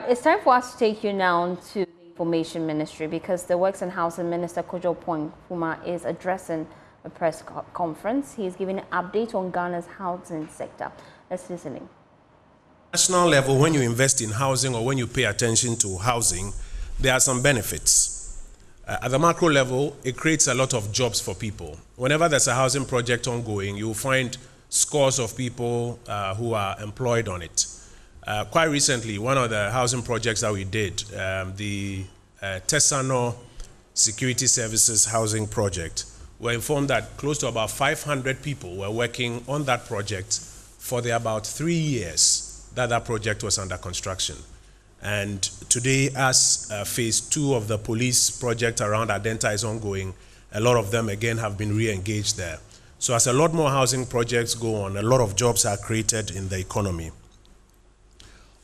It's time for us to take you now to the Information Ministry, because the Works and Housing Minister Kojo Oppong Nkrumah is addressing a press conference. He is giving an update on Ghana's housing sector. Let's listen in. National level, when you invest in housing or when you pay attention to housing, there are some benefits. At the macro level, it creates a lot of jobs for people. Whenever there's a housing project ongoing, you'll find scores of people who are employed on it. Quite recently, one of the housing projects that we did, the Tesano Security Services Housing Project, we're informed that close to about 500 people were working on that project for the about 3 years that project was under construction. And today, as phase 2 of the police project around Adenta is ongoing, a lot of them again have been re-engaged there. So as a lot more housing projects go on, a lot of jobs are created in the economy.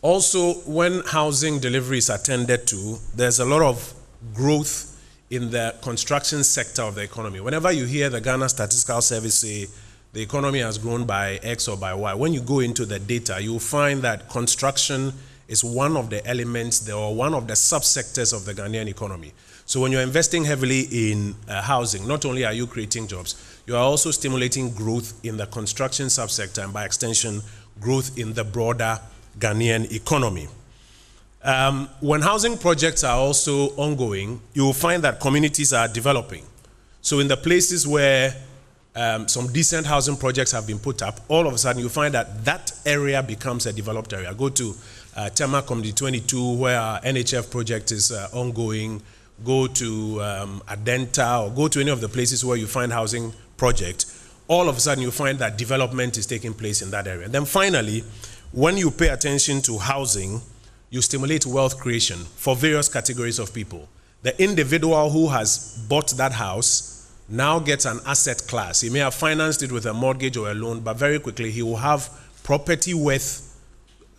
Also, when housing delivery is attended to, there's a lot of growth in the construction sector of the economy. Whenever you hear the Ghana Statistical Service say the economy has grown by X or by Y, when you go into the data, you'll find that construction is one of the elements or one of the subsectors of the Ghanaian economy. So when you're investing heavily in housing, not only are you creating jobs, you are also stimulating growth in the construction subsector and by extension, growth in the broader Ghanaian economy. When housing projects are also ongoing, you will find that communities are developing. So in the places where some decent housing projects have been put up, all of a sudden you find that that area becomes a developed area. Go to Tema Community 22, where our NHF project is ongoing. Go to Adenta, or go to any of the places where you find housing project. All of a sudden you find that development is taking place in that area. And then finally, when you pay attention to housing, you stimulate wealth creation for various categories of people. The individual who has bought that house now gets an asset class. He may have financed it with a mortgage or a loan, but very quickly he will have property worth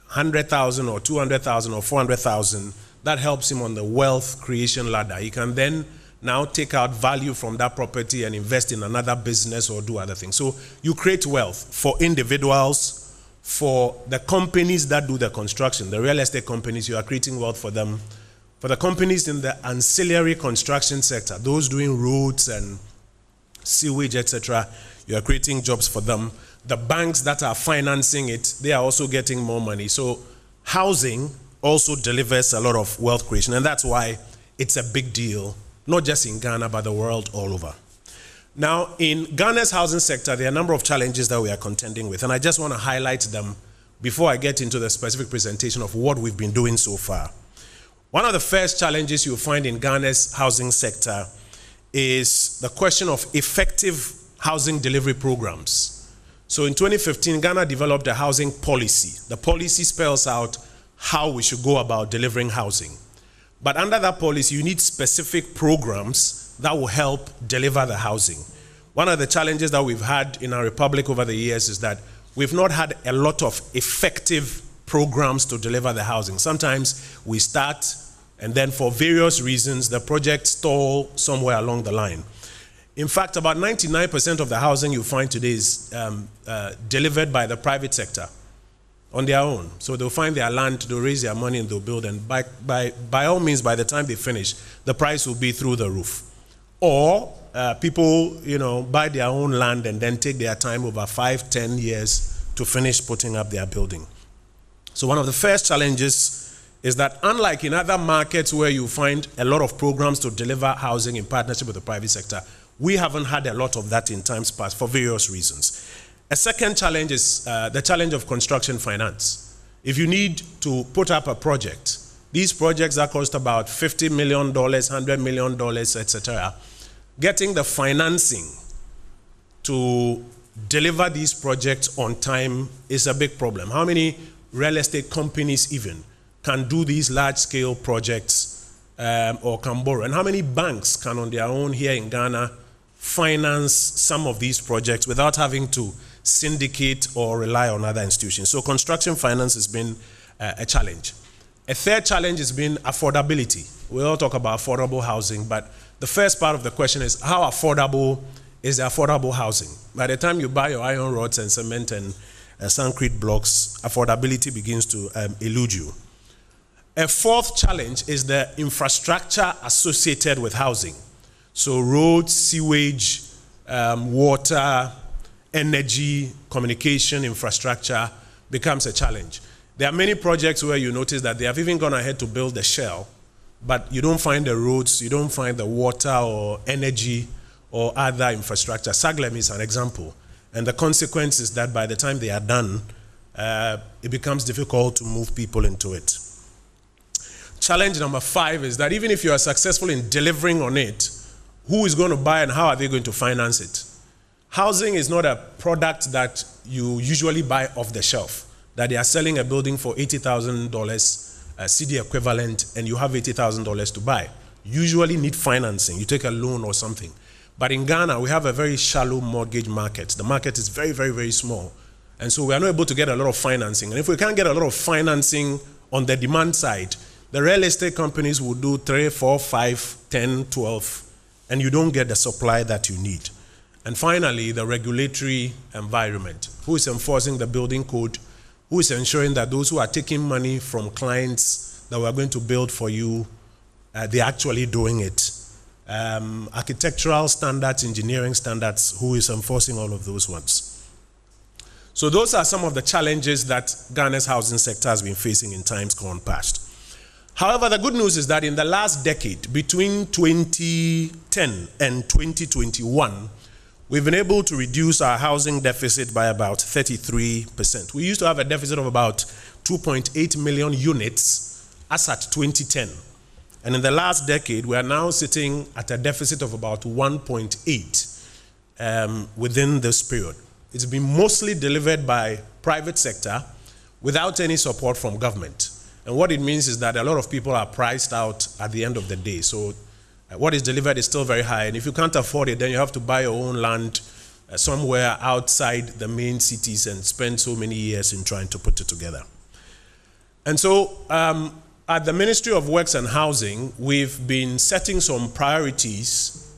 100,000 or 200,000 or 400,000. That helps him on the wealth creation ladder. He can then now take out value from that property and invest in another business or do other things. So you create wealth for individuals, for the companies that do the construction, the real estate companies, you are creating wealth for them. For the companies in the ancillary construction sector, those doing roads and sewage, etc., you are creating jobs for them. The banks that are financing it, they are also getting more money. So housing also delivers a lot of wealth creation, and that's why it's a big deal, not just in Ghana, but the world all over. Now, in Ghana's housing sector, there are a number of challenges that we are contending with, and I just want to highlight them before I get into the specific presentation of what we've been doing so far. One of the first challenges you'll find in Ghana's housing sector is the question of effective housing delivery programs. So in 2015, Ghana developed a housing policy. The policy spells out how we should go about delivering housing. But under that policy, you need specific programs that will help deliver the housing. One of the challenges that we've had in our republic over the years is that we've not had a lot of effective programs to deliver the housing. Sometimes we start, and then for various reasons, the project stalls somewhere along the line. In fact, about 99% of the housing you find today is delivered by the private sector on their own. So they'll find their land, they'll raise their money, and they'll build. And by all means, by the time they finish, the price will be through the roof. Or people, buy their own land and then take their time over 5-10 years to finish putting up their building. So one of the first challenges is that unlike in other markets where you find a lot of programs to deliver housing in partnership with the private sector, we haven't had a lot of that in times past for various reasons. A second challenge is the challenge of construction finance. If you need to put up a project, these projects that cost about $50 million, $100 million, etc., getting the financing to deliver these projects on time is a big problem. How many real estate companies even can do these large-scale projects or can borrow? And how many banks can on their own here in Ghana finance some of these projects without having to syndicate or rely on other institutions? So construction finance has been a challenge. A third challenge has been affordability. We all talk about affordable housing, but the first part of the question is how affordable is the affordable housing? By the time you buy your iron rods and cement and concrete blocks, affordability begins to elude you. A fourth challenge is the infrastructure associated with housing. So roads, sewage, water, energy, communication, infrastructure becomes a challenge. There are many projects where you notice that they have even gone ahead to build the shell, but you don't find the roads, you don't find the water or energy or other infrastructure. Saglem is an example. And the consequence is that by the time they are done, it becomes difficult to move people into it. Challenge number 5 is that even if you are successful in delivering on it, who is going to buy and how are they going to finance it? Housing is not a product that you usually buy off the shelf, that they are selling a building for $80,000 CD equivalent and you have $80,000 to buy. You usually need financing. You take a loan or something. But in Ghana, we have a very shallow mortgage market. The market is very, very, very small. And so we are not able to get a lot of financing. And if we can't get a lot of financing on the demand side, the real estate companies will do 3, 4, 5, 10, 12, and you don't get the supply that you need. And finally, the regulatory environment. Who is enforcing the building code? Who is ensuring that those who are taking money from clients that we are going to build for you, they're actually doing it? Architectural standards, engineering standards, who is enforcing all of those ones? So those are some of the challenges that Ghana's housing sector has been facing in times gone past. However, the good news is that in the last decade, between 2010 and 2021, we've been able to reduce our housing deficit by about 33%. We used to have a deficit of about 2.8 million units as at 2010. And in the last decade, we are now sitting at a deficit of about 1.8 within this period. It's been mostly delivered by private sector without any support from government. And what it means is that a lot of people are priced out at the end of the day. So what is delivered is still very high. And if you can't afford it, then you have to buy your own land somewhere outside the main cities and spend so many years in trying to put it together. And so at the Ministry of Works and Housing, we've been setting some priorities,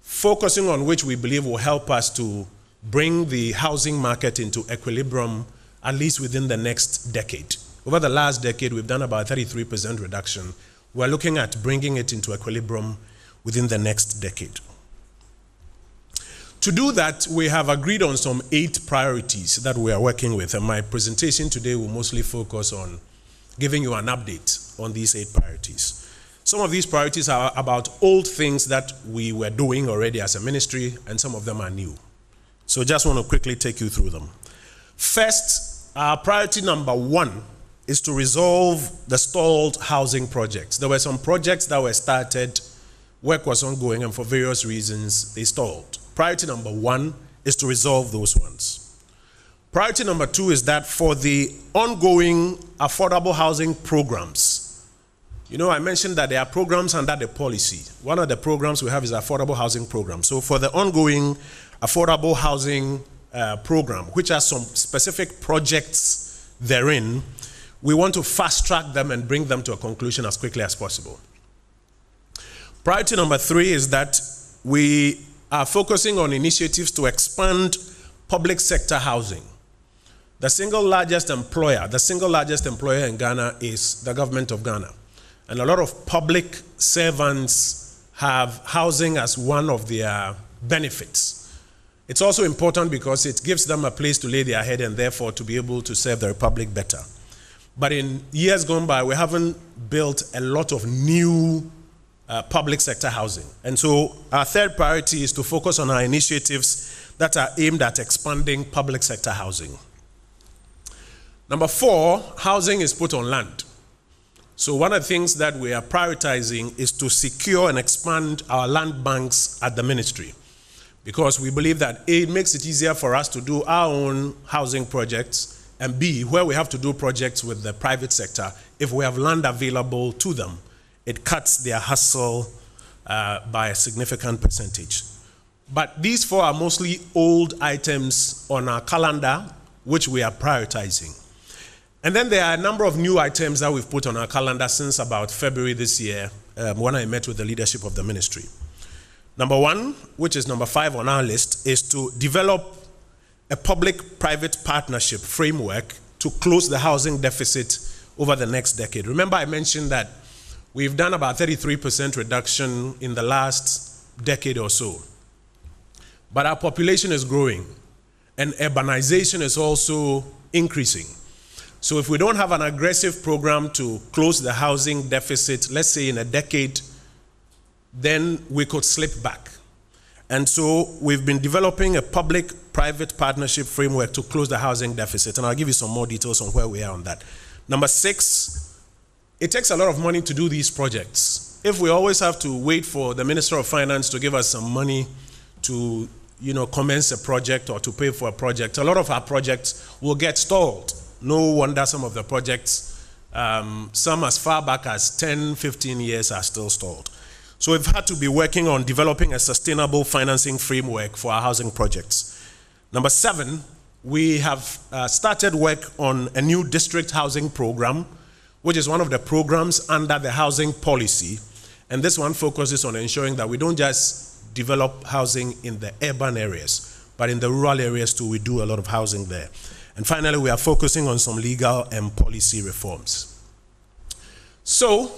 focusing on which we believe will help us to bring the housing market into equilibrium, at least within the next decade. Over the last decade, we've done about 33% reduction. We're looking at bringing it into equilibrium within the next decade. To do that, we have agreed on some 8 priorities that we are working with, and my presentation today will mostly focus on giving you an update on these 8 priorities. Some of these priorities are about old things that we were doing already as a ministry, and some of them are new. So just want to quickly take you through them. First, our priority number 1 is to resolve the stalled housing projects. There were some projects that were started, work was ongoing, and for various reasons, they stalled. Priority number 1 is to resolve those ones. Priority number 2 is that for the ongoing affordable housing programs, you know, I mentioned that there are programs under the policy. One of the programs we have is affordable housing program. So for the ongoing affordable housing program, which has some specific projects therein, we want to fast track them and bring them to a conclusion as quickly as possible. Priority number 3 is that we are focusing on initiatives to expand public sector housing. The single largest employer in Ghana is the government of Ghana. And a lot of public servants have housing as one of their benefits. It's also important because it gives them a place to lay their head and therefore to be able to serve the Republic better. But in years gone by, we haven't built a lot of new public sector housing. And so our third priority is to focus on our initiatives that are aimed at expanding public sector housing. Number 4, housing is put on land. So one of the things that we are prioritizing is to secure and expand our land banks at the ministry, because we believe that A, it makes it easier for us to do our own housing projects, and B, where we have to do projects with the private sector, if we have land available to them, it cuts their hustle by a significant percentage. But these 4 are mostly old items on our calendar, which we are prioritizing. And then there are a number of new items that we've put on our calendar since about February this year, when I met with the leadership of the ministry. Number 1, which is number 5 on our list, is to develop a public-private partnership framework to close the housing deficit over the next decade. Remember I mentioned that we've done about 33% reduction in the last decade or so. But our population is growing, and urbanization is also increasing. So if we don't have an aggressive program to close the housing deficit, let's say in a decade, then we could slip back. And so we've been developing a public-private partnership framework to close the housing deficit, and I'll give you some more details on where we are on that. Number 6, it takes a lot of money to do these projects. If we always have to wait for the Minister of Finance to give us some money to, commence a project or to pay for a project, a lot of our projects will get stalled. No wonder some of the projects, some as far back as 10, 15 years are still stalled. So we've had to be working on developing a sustainable financing framework for our housing projects. Number 7, we have started work on a new district housing program, which is one of the programs under the housing policy. And this one focuses on ensuring that we don't just develop housing in the urban areas, but in the rural areas too, we do a lot of housing there. And finally, we are focusing on some legal and policy reforms. So,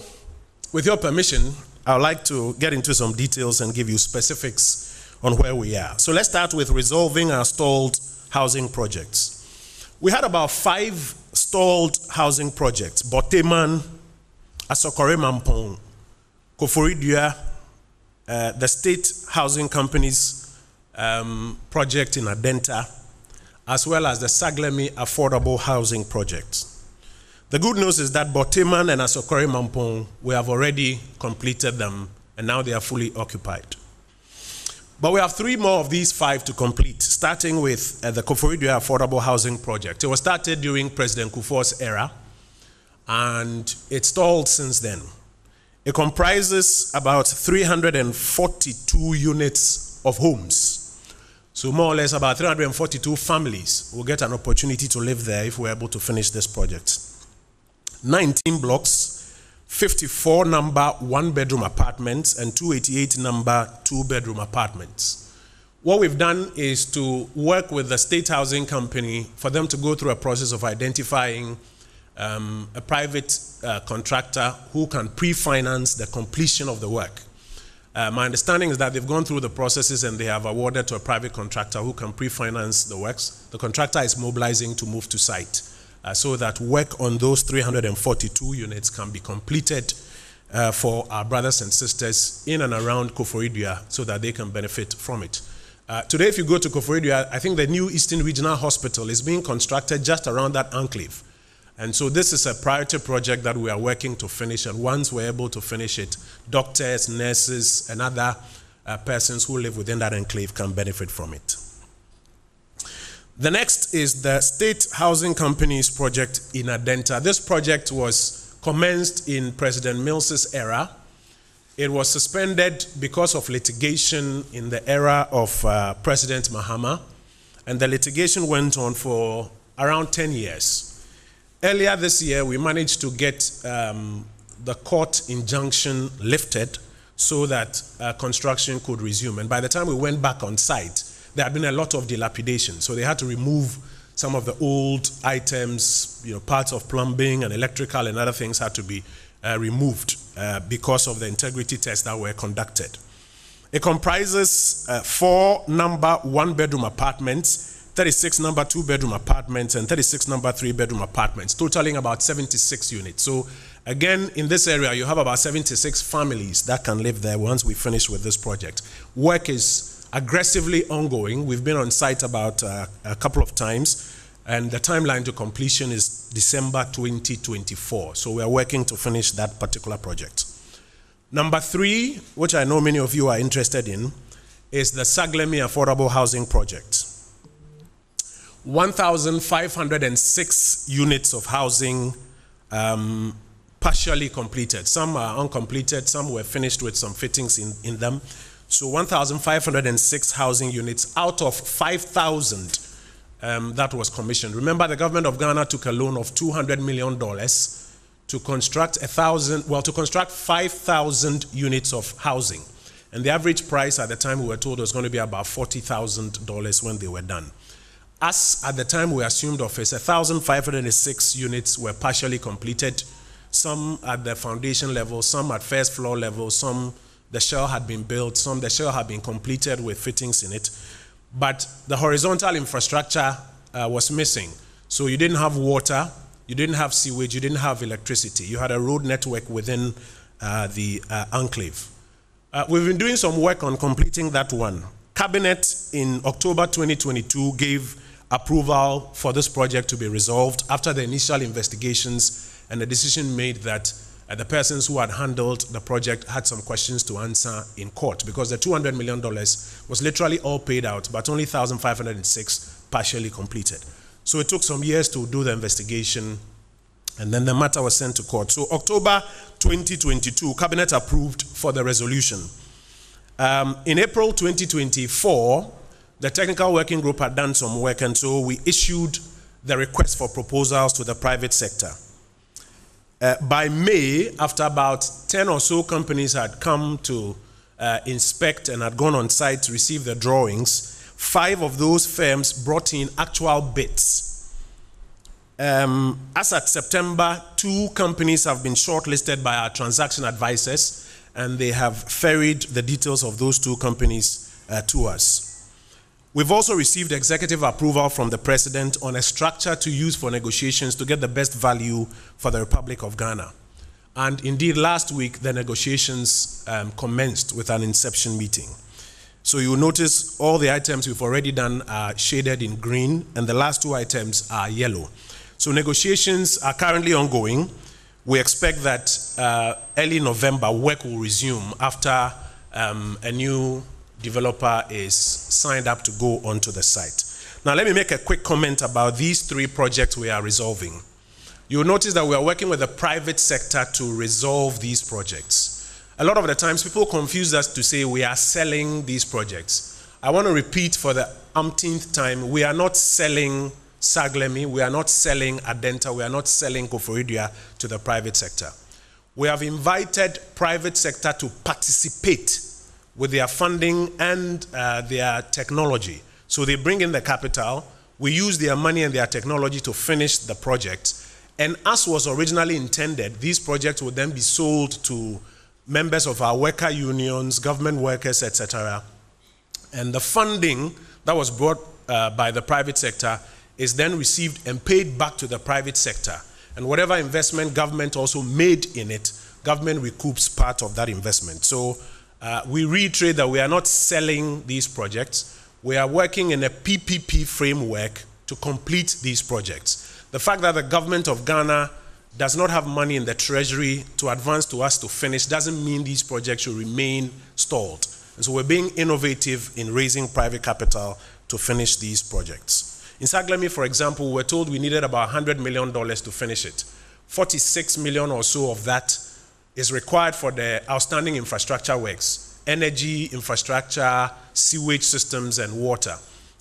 with your permission, I would like to get into some details and give you specifics on where we are. So let's start with resolving our stalled housing projects. We had about 5 stalled housing projects: Boteman, Asokore Mampong, Koforidua, the State Housing Company's project in Adenta, as well as the Saglemi Affordable Housing Project. The good news is that Boteman and Asokore Mampong, we have already completed them, and now they are fully occupied. But we have 3 more of these 5 to complete, starting with the Koforidua Affordable Housing Project. It was started during President Kufuor's era, and it's stalled since then. It comprises about 342 units of homes. So more or less about 342 families will get an opportunity to live there if we're able to finish this project. 19 blocks, 54 number 1-bedroom apartments, and 288 number 2-bedroom apartments. What we've done is to work with the State Housing Company for them to go through a process of identifying a private contractor who can pre-finance the completion of the work. My understanding is that they've gone through the processes and they have awarded to a private contractor who can pre-finance the works. The contractor is mobilizing to move to site so that work on those 342 units can be completed for our brothers and sisters in and around Koforidua so that they can benefit from it. Today, if you go to Koforidua, I think the new Eastern Regional Hospital is being constructed just around that enclave. And so this is a priority project that we are working to finish, and once we're able to finish it, doctors, nurses, and other persons who live within that enclave can benefit from it. The next is the State Housing Company's project in Adenta. This project was commenced in President Mills's era. It was suspended because of litigation in the era of President Mahama, and the litigation went on for around 10 years. Earlier this year, we managed to get the court injunction lifted so that construction could resume. And by the time we went back on site, there had been a lot of dilapidation. So they had to remove some of the old items, parts of plumbing and electrical and other things had to be removed because of the integrity tests that were conducted. It comprises 4 number 1-bedroom apartments, 36 number 2-bedroom apartments, and 36 number 3-bedroom apartments, totaling about 76 units. So again, in this area, you have about 76 families that can live there once we finish with this project. Work is aggressively ongoing. We've been on site about a couple of times, and the timeline to completion is December 2024. So we're working to finish that particular project. Number 3, which I know many of you are interested in, is the Saglemi Affordable Housing Project. 1,506 units of housing partially completed. Some are uncompleted, some were finished with some fittings in them. So 1,506 housing units out of 5,000 that was commissioned. Remember, the government of Ghana took a loan of $200 million to construct 5,000 units of housing. And the average price at the time we were told was going to be about $40,000 when they were done. As at the time we assumed office, 1,506 units were partially completed, some at the foundation level, some at first floor level, some the shell had been built, some the shell had been completed with fittings in it. But the horizontal infrastructure was missing. So you didn't have water, you didn't have sewage, you didn't have electricity. You had a road network within the enclave. We've been doing some work on completing that one. Cabinet in October 2022 gave approval for this project to be resolved after the initial investigations and the decision made that the persons who had handled the project had some questions to answer in court, because the $200 million was literally all paid out, but only 1,506 partially completed. So it took some years to do the investigation, and then the matter was sent to court. So October 2022, Cabinet approved for the resolution. In April 2024, the technical working group had done some work, and so we issued the request for proposals to the private sector. By May, after about 10 or so companies had come to inspect and had gone on site to receive the drawings, 5 of those firms brought in actual bids. As at September, 2 companies have been shortlisted by our transaction advisors, and they have ferried the details of those 2 companies to us. We've also received executive approval from the President on a structure to use for negotiations to get the best value for the Republic of Ghana. And indeed, last week, the negotiations commenced with an inception meeting. So you'll notice all the items we've already done are shaded in green, and the last 2 items are yellow. So negotiations are currently ongoing. We expect that early November, work will resume after a new developer is signed up to go onto the site. Now let me make a quick comment about these 3 projects we are resolving. You'll notice that we are working with the private sector to resolve these projects. A lot of the times people confuse us to say we are selling these projects. I want to repeat for the umpteenth time, we are not selling Saglemi, we are not selling Adenta, we are not selling Koforidua to the private sector. We have invited private sector to participate with their funding and their technology. So they bring in the capital, we use their money and their technology to finish the project, and as was originally intended, these projects would then be sold to members of our worker unions, government workers, etc. And the funding that was brought by the private sector is then received and paid back to the private sector. And whatever investment government also made in it, government recoups part of that investment. So we reiterate that we are not selling these projects. We are working in a PPP framework to complete these projects. The fact that the government of Ghana does not have money in the treasury to advance to us to finish doesn't mean these projects should remain stalled. And so we're being innovative in raising private capital to finish these projects. In Saglemi, for example, we were told we needed about $100 million to finish it. 46 million or so of that is required for the outstanding infrastructure works, energy, infrastructure, sewage systems, and water.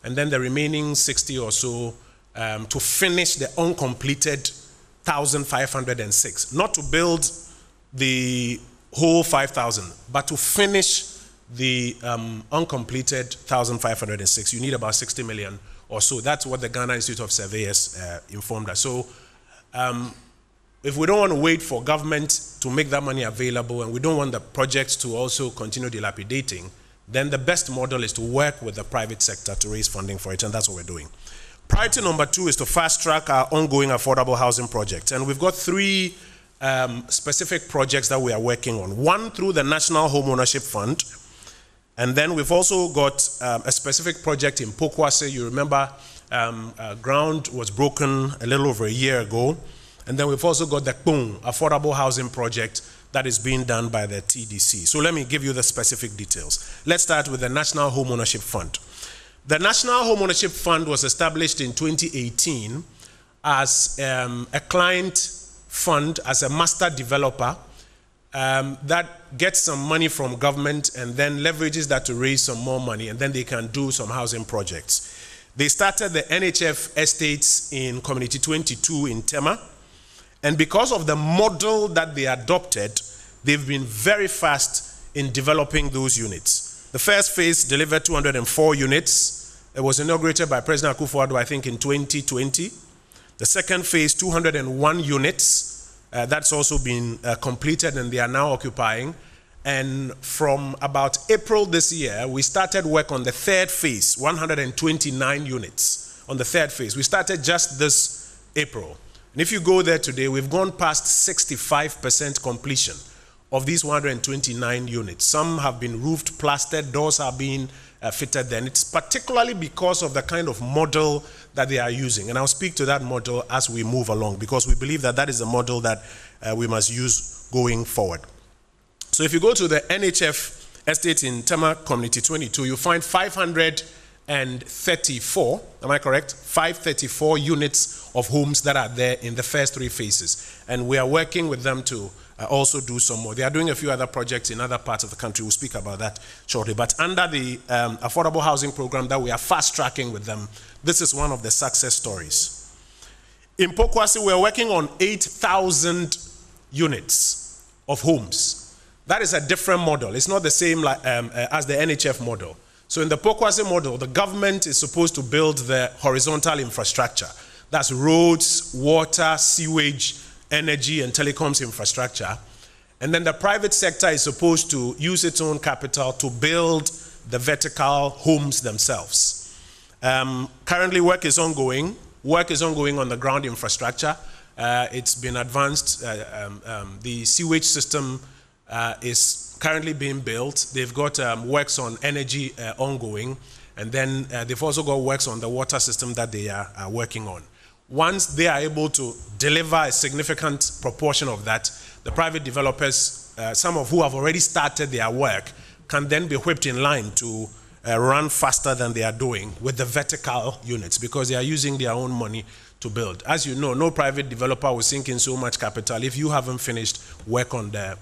And then the remaining 60 or so to finish the uncompleted 1,506. Not to build the whole 5,000, but to finish the uncompleted 1,506. You need about 60 million or so. That's what the Ghana Institute of Surveyors informed us. So if we don't want to wait for government to make that money available, and we don't want the projects to also continue dilapidating, then the best model is to work with the private sector to raise funding for it, and that's what we're doing. Priority number 2 is to fast-track our ongoing affordable housing projects, and we've got 3 specific projects that we are working on. One through the National Home Ownership Fund, and then we've also got a specific project in Pokwase. You remember ground was broken a little over a year ago. And then we've also got the Kpung affordable housing project that is being done by the TDC. So let me give you the specific details. Let's start with the National Home Ownership Fund. The National Home Ownership Fund was established in 2018 as a client fund, as a master developer that gets some money from government and then leverages that to raise some more money, and then they can do some housing projects. They started the NHF estates in Community 22 in Tema. And because of the model that they adopted, they've been very fast in developing those units. The first phase delivered 204 units. It was inaugurated by President Akufo-Addo, I think, in 2020. The second phase, 201 units. That's also been completed, and they are now occupying. And from about April this year, we started work on the third phase, 129 units on the third phase. We started just this April. And if you go there today, we've gone past 65% completion of these 129 units. Some have been roofed, plastered, doors are being fitted then. It's particularly because of the kind of model that they are using. And I'll speak to that model as we move along, because we believe that that is the model that we must use going forward. So if you go to the NHF estate in Tema Community 22, you find 534, am I correct? 534 units of homes that are there in the first three phases. And we are working with them to also do some more. They are doing a few other projects in other parts of the country. We'll speak about that shortly. But under the affordable housing program that we are fast tracking with them, this is one of the success stories. In Pokwasi, we're working on 8,000 units of homes. That is a different model. It's not the same like, as the NHF model. So in the Pokwasi model, the government is supposed to build the horizontal infrastructure. That's roads, water, sewage, energy, and telecoms infrastructure. And then the private sector is supposed to use its own capital to build the vertical homes themselves. Currently, work is ongoing. Work is ongoing on the ground infrastructure. It's been advanced. The sewage system is currently being built. They've got works on energy ongoing, and then they've also got works on the water system that they are working on. Once they are able to deliver a significant proportion of that, the private developers, some of who have already started their work, can then be whipped in line to run faster than they are doing with the vertical units, because they are using their own money to build. As you know, no private developer will sink in so much capital if you haven't finished work on the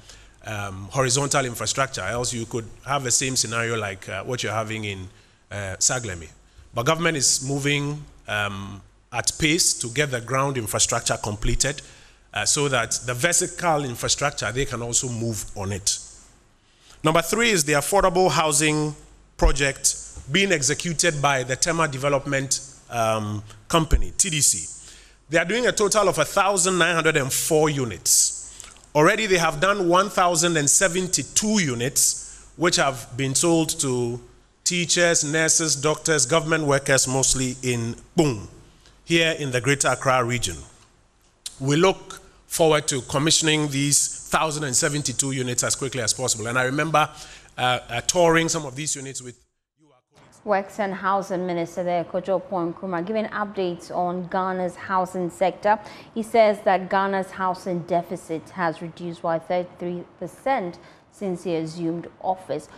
horizontal infrastructure, else you could have the same scenario like what you're having in Saglemi. But government is moving at pace to get the ground infrastructure completed so that the vertical infrastructure, they can also move on it. Number three is the affordable housing project being executed by the Tema Development Company, TDC. They are doing a total of 1,904 units. Already they have done 1,072 units, which have been sold to teachers, nurses, doctors, government workers, mostly in Bung, here in the Greater Accra region. We look forward to commissioning these 1,072 units as quickly as possible. And I remember touring some of these units with Works and Housing Minister there, Kojo Oppong Nkrumah, giving updates on Ghana's housing sector. He says that Ghana's housing deficit has reduced by 33% since he assumed office.